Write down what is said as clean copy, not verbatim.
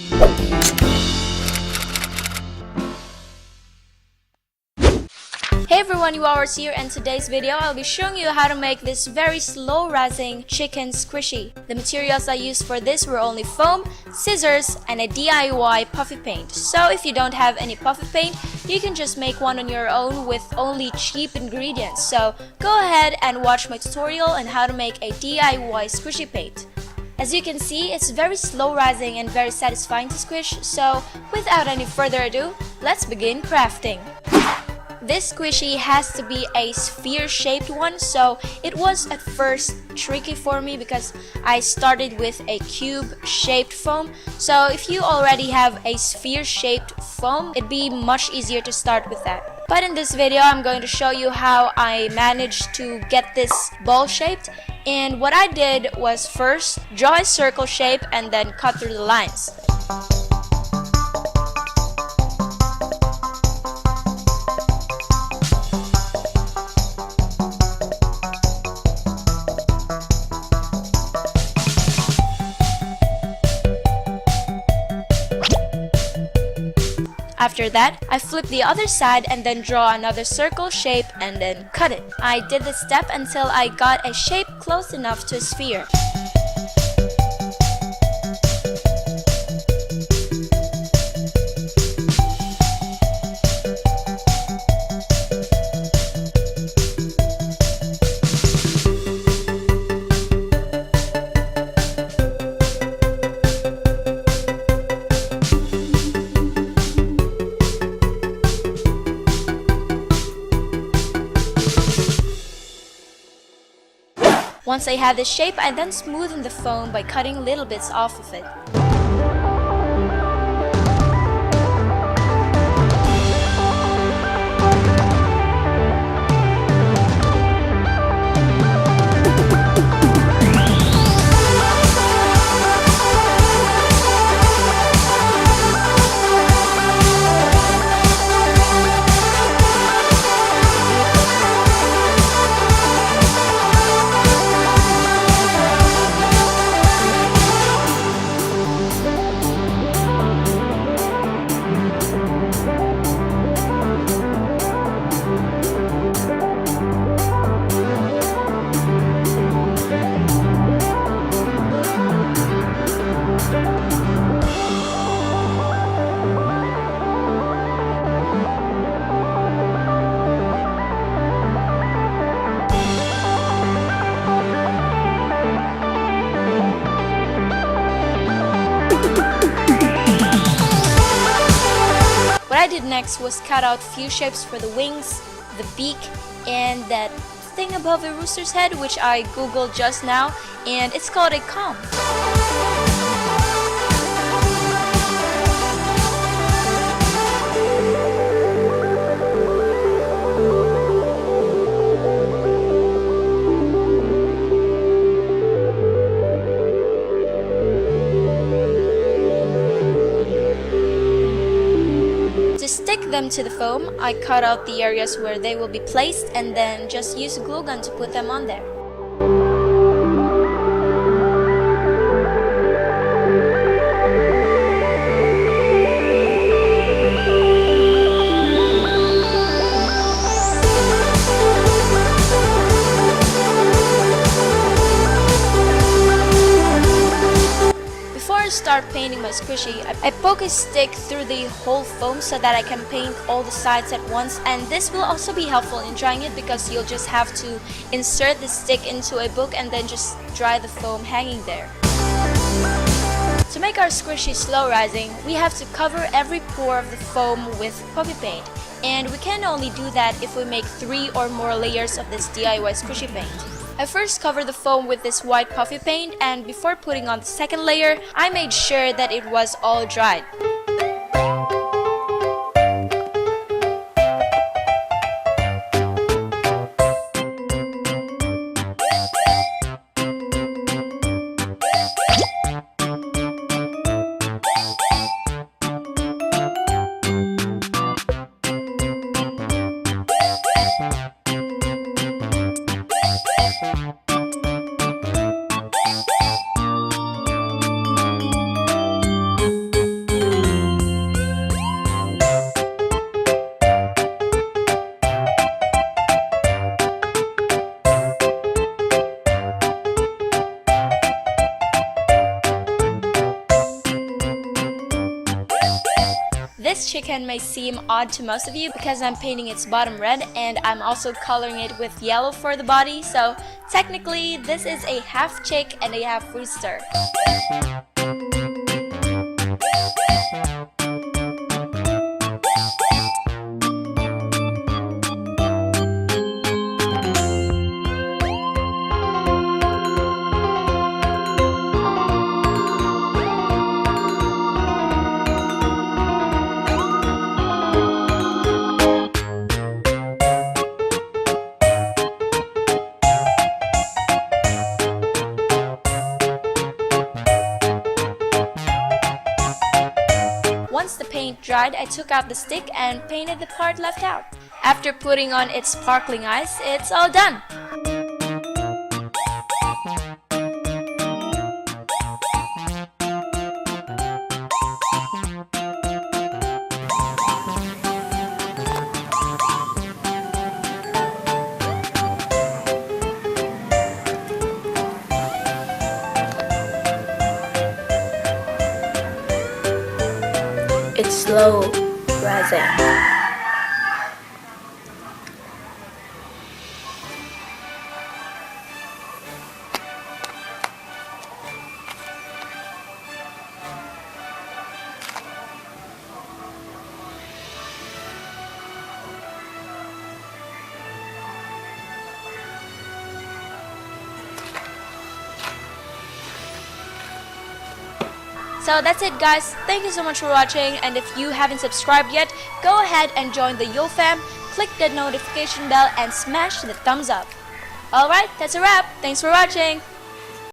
Hey everyone, Yours here, and today's video I'll be showing you how to make this very slow rising chicken squishy. The materials I used for this were only foam, scissors, and a DIY puffy paint. So if you don't have any puffy paint, you can just make one on your own with only cheap ingredients. So go ahead and watch my tutorial on how to make a DIY squishy paint. As you can see, it's very slow rising and very satisfying to squish, so without any further ado, let's begin crafting. This squishy has to be a sphere-shaped one, so it was at first tricky for me because I started with a cube-shaped foam. So if you already have a sphere-shaped foam, it'd be much easier to start with that. But in this video, I'm going to show you how I managed to get this ball-shaped. And what I did was first draw a circle shape and then cut through the lines. After that, I flip the other side and then draw another circle shape and then cut it. I did this step until I got a shape close enough to a sphere. Once I had this shape, I then smoothened the foam by cutting little bits off of it. What I did next was cut out few shapes for the wings, the beak, and that thing above a rooster's head, which I googled just now, and it's called a comb. To stick them to the foam, I cut out the areas where they will be placed and then just use a glue gun to put them on there. Start painting my squishy, I poke a stick through the whole foam so that I can paint all the sides at once, and this will also be helpful in drying it because you'll just have to insert the stick into a book and then just dry the foam hanging there. To make our squishy slow rising, we have to cover every pore of the foam with puffy paint, and we can only do that if we make 3 or more layers of this DIY squishy paint. I first covered the foam with this white puffy paint, and before putting on the second layer, I made sure that it was all dried. This chicken may seem odd to most of you because I'm painting its bottom red and I'm also coloring it with yellow for the body, so technically this is a half chick and a half rooster. Once the paint dried, I took out the stick and painted the part left out. After putting on its sparkling eyes, it's all done! It's slow rising. So that's it guys, thank you so much for watching, and if you haven't subscribed yet, go ahead and join the Yo Fam, click the notification bell and smash the thumbs up. Alright, that's a wrap, thanks for watching!